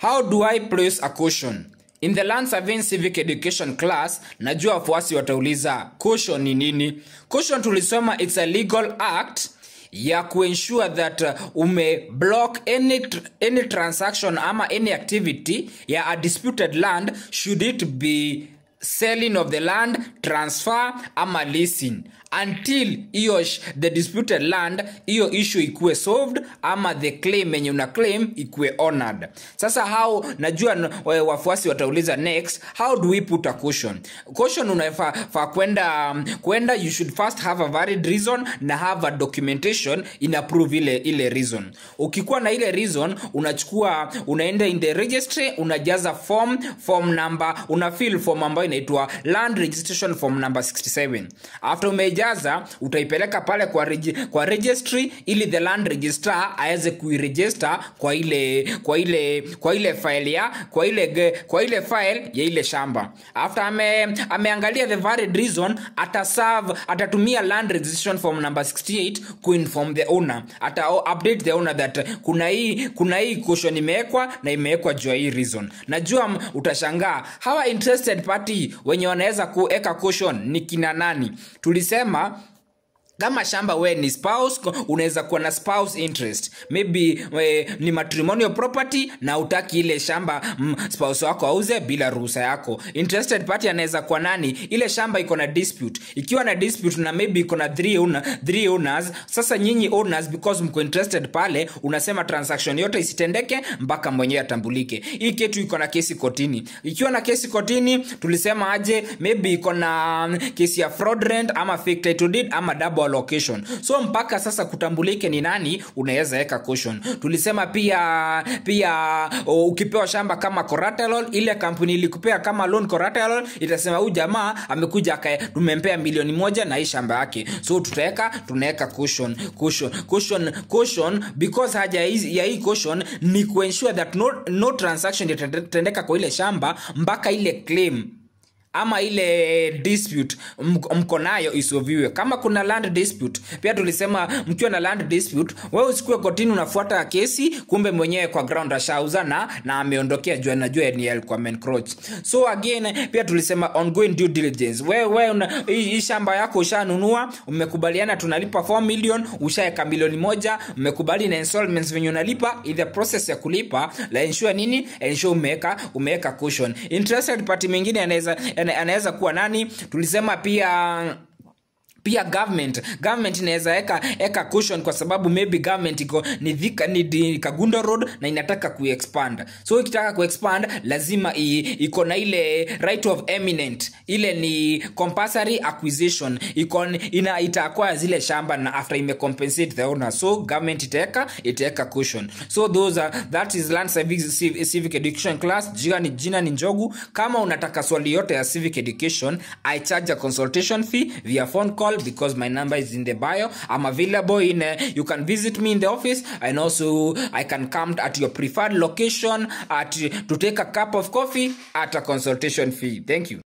How do I place a caution? In the Land Surveying Civic Education class, najua wafuasi watauliza, caution ni nini? Caution tulisoma it's a legal act ya kuensure that block any transaction ama any activity ya a disputed land, should it be selling of the land, transfer ama leasing, until the disputed land iyo issue ikuwe solved ama the claim yenye una claim ikuwe honored. Sasa how najua wafuasi watauliza next, how do we put a caution? Caution unafaa kwenda you should first have a valid reason na have a documentation in approve ile reason. Ukikuwa na ile reason unaenda in the registry, unajaza form number, unafill form ambayo inaitwa land registration form number 67. After umejaza utaipeleka pale kwa registry ili the land registrar aweze kuiregister kwa ile file ya ile shamba. After ameangalia the valid reason, atatumia land registration form number 68 kuinform the owner, update the owner that kuna hii caution imewekwa juu ya hii reason. Najua utashangaa hawa interested party wenye wanaweza kuweka caution ni kina nani. Tulisema kama shamba we ni spouse, unaweza kuwa na spouse interest. Maybe ni matrimonial property na utaki ile shamba spouse wako auze bila ruhusa yako. Interested party anaweza kuwa nani? Ile shamba iko na dispute. Ikiwa na dispute na maybe iko na 3 owners, sasa nyinyi owners because mko interested pale, unasema transaction yote isitendeke mpaka mwenyewe atambulike. Hii kitu iko na kesi kotini. Ikiwa na kesi kotini, tulisema aje maybe iko na kesi ya fraudulent ama fake title deed ama double location. So mpaka sasa kutambulike ni nani, unaweza weka caution. Tulisema pia ukipewa shamba kama collateral, ile kampuni ilikupea kama loan collateral itasema huyu jamaa amekuja tumempea $1,000,000 na hii shamba yake. So tunaweka caution because haja ya hii caution ni kuensure that no transaction itatendeka kwa ile shamba mpaka ile claim ama ile dispute mkonayo isolviwe. Kama kuna land dispute, pia tulisema mkiwa na land dispute, wewe usikue kotini unafuata kesi, kumbe mwenyewe kwa ground ashauza na ameondokea jua najua ni alikuwa encroach. So again pia tulisema ongoing due diligence. Wewe hii shamba yako ushanunua, umekubaliana tunalipa 4 million, ushaeka $1,000,000, umekubali na installments venye unalipa, in the process ya kulipa la ensure nini? Ensure umeweka caution. Interested party mwingine anaweza kuwa nani? Tulisema pia government inaweza eka caution kwa sababu maybe government ni Kagundo Road na inataka kuexpand. So ikitaka kuexpand lazima iko na ile right of eminent, ile ni compulsory acquisition, itakuwa zile shamba na after compensate the owner. So government itaweka caution. So that is Land Civic Education class. Jina ni Njogu. Kama unataka swali yote ya civic education, I charge a consultation fee via phone call because my number is in the bio. I'm available you can visit me in the office, and also I can come at your preferred location to take a cup of coffee at a consultation fee. Thank you.